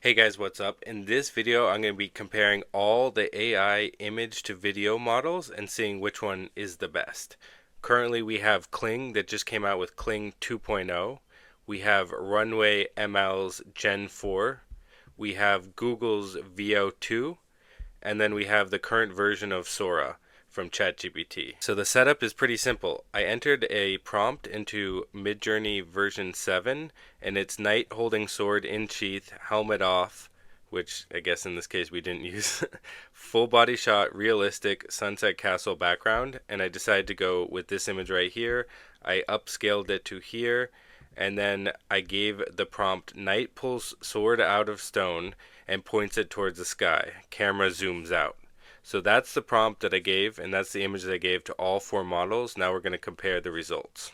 Hey guys, what's up? In this video, I'm going to be comparing all the AI image to video models and seeing which one is the best. Currently, we have Kling that just came out with Kling 2.0. We have Runway ML's Gen 4. We have Google's VO2. And then we have the current version of Sora from ChatGPT. So the setup is pretty simple. I entered a prompt into Midjourney version 7, and it's knight holding sword in sheath, helmet off, which I guess in this case we didn't use, full body shot, realistic sunset castle background, and I decided to go with this image right here. I upscaled it to here, and then I gave the prompt knight pulls sword out of stone and points it towards the sky. Camera zooms out. So that's the prompt that I gave, and that's the image that I gave to all four models. Now we're going to compare the results.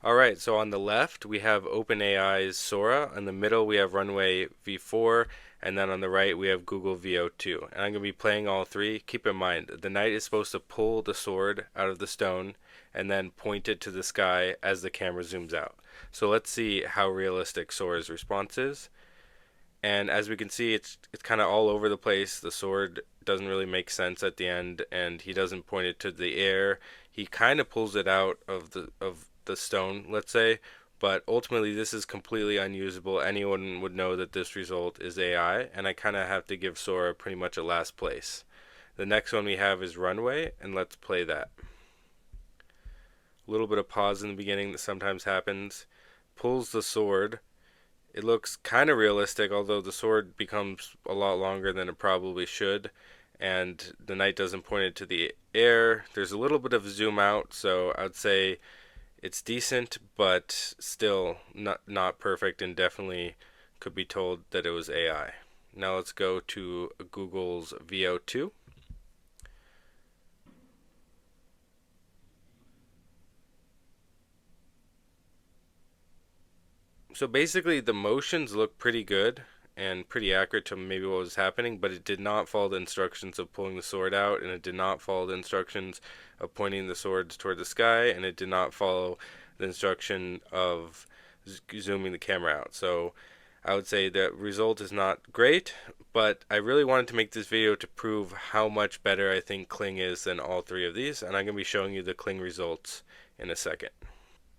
Alright, so on the left we have OpenAI's Sora, in the middle we have Runway V4, and then on the right we have Google VO2. And I'm going to be playing all three. Keep in mind, the knight is supposed to pull the sword out of the stone and then point it to the sky as the camera zooms out. So let's see how realistic Sora's response is. And as we can see, it's kind of all over the place. The sword doesn't really make sense at the end, and he doesn't point it to the air. He kind of pulls it out of the stone, let's say, but ultimately this is completely unusable. Anyone would know that this result is AI, and I kind of have to give Sora pretty much a last place. The next one we have is Runway, and let's play that. A little bit of pause in the beginning that sometimes happens. Pulls the sword. It looks kind of realistic, although the sword becomes a lot longer than it probably should, and the knight doesn't point it to the air. There's a little bit of zoom out, so I'd say it's decent, but still not perfect, and definitely could be told that it was AI. Now let's go to Google's VO2. So basically the motions look pretty good and pretty accurate to maybe what was happening, but it did not follow the instructions of pulling the sword out, and it did not follow the instructions of pointing the swords toward the sky, and it did not follow the instruction of zooming the camera out. So I would say the result is not great, but I really wanted to make this video to prove how much better I think Kling is than all three of these, and I'm going to be showing you the Kling results in a second.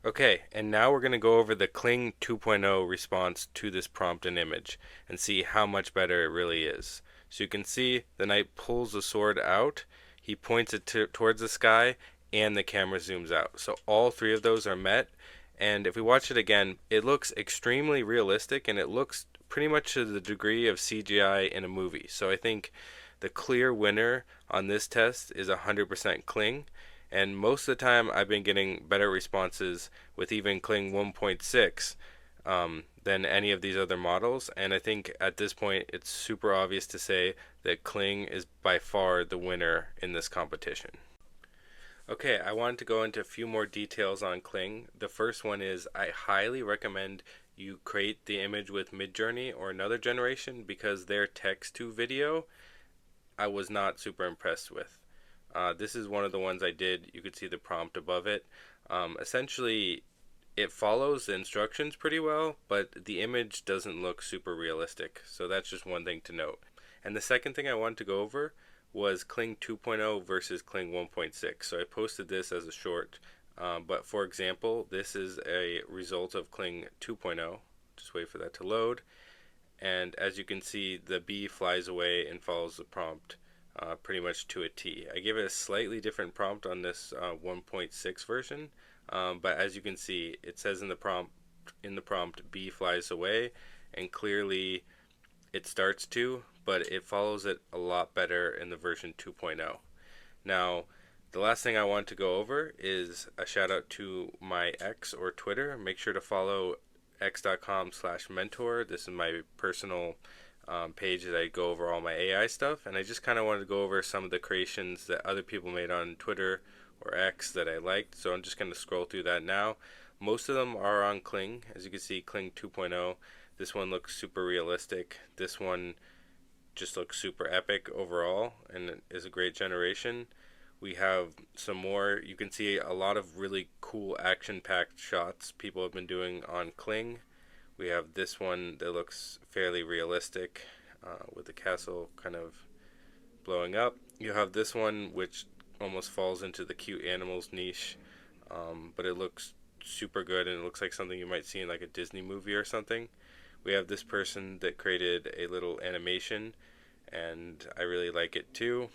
Okay, and now we're going to go over the Kling 2.0 response to this prompt and image and see how much better it really is. So you can see the knight pulls the sword out, he points it towards the sky, and the camera zooms out. So all three of those are met, and if we watch it again, it looks extremely realistic, and it looks pretty much to the degree of CGI in a movie. So I think the clear winner on this test is 100% Kling. And most of the time, I've been getting better responses with even Kling 1.6 than any of these other models. And I think at this point, it's super obvious to say that Kling is by far the winner in this competition. Okay, I wanted to go into a few more details on Kling. The first one is I highly recommend you create the image with Midjourney or another generation, because their text to video I was not super impressed with. This is one of the ones I did. You could see the prompt above it. Essentially, it follows the instructions pretty well, but the image doesn't look super realistic. So that's just one thing to note. And the second thing I wanted to go over was Kling 2.0 versus Kling 1.6. So I posted this as a short. But for example, this is a result of Kling 2.0. Just wait for that to load. And as you can see, the bee flies away and follows the prompt pretty much to a T. I gave it a slightly different prompt on this 1.6 version, but as you can see, it says in the prompt, bee flies away, and clearly it starts to, but it follows it a lot better in the version 2.0. Now, the last thing I want to go over is a shout out to my X or Twitter. Make sure to follow x.com/mentor. This is my personal page that I go over all my AI stuff, and I just kind of wanted to go over some of the creations that other people made on Twitter or X that I liked. So I'm just going to scroll through that now. Most of them are on Kling. As you can see, Kling 2.0. This one looks super realistic. This one just looks super epic overall and is a great generation. We have some more. You can see a lot of really cool action-packed shots people have been doing on Kling. We have this one that looks fairly realistic, with the castle kind of blowing up. You have this one which almost falls into the cute animals niche, but it looks super good and it looks like something you might see in like a Disney movie or something. We have this person that created a little animation, and I really like it too.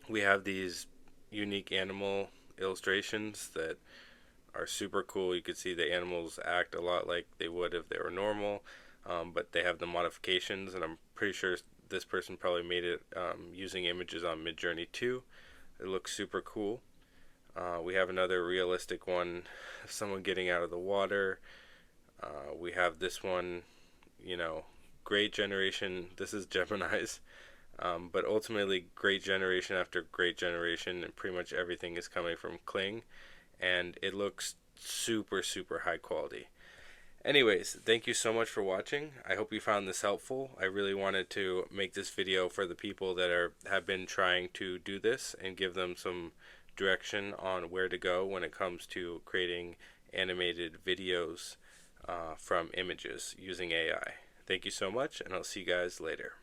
We have these unique animal illustrations that are super cool. You could see the animals act a lot like they would if they were normal, but they have the modifications, and I'm pretty sure this person probably made it using images on Midjourney too. It looks super cool. We have another realistic one, someone getting out of the water. We have this one, you know, great generation. This is Gemini's, but ultimately great generation after great generation, and pretty much everything is coming from Kling, and it looks super, super high quality. Anyways, thank you so much for watching. I hope you found this helpful. I really wanted to make this video for the people that have been trying to do this and give them some direction on where to go when it comes to creating animated videos from images using AI. Thank you so much, and I'll see you guys later.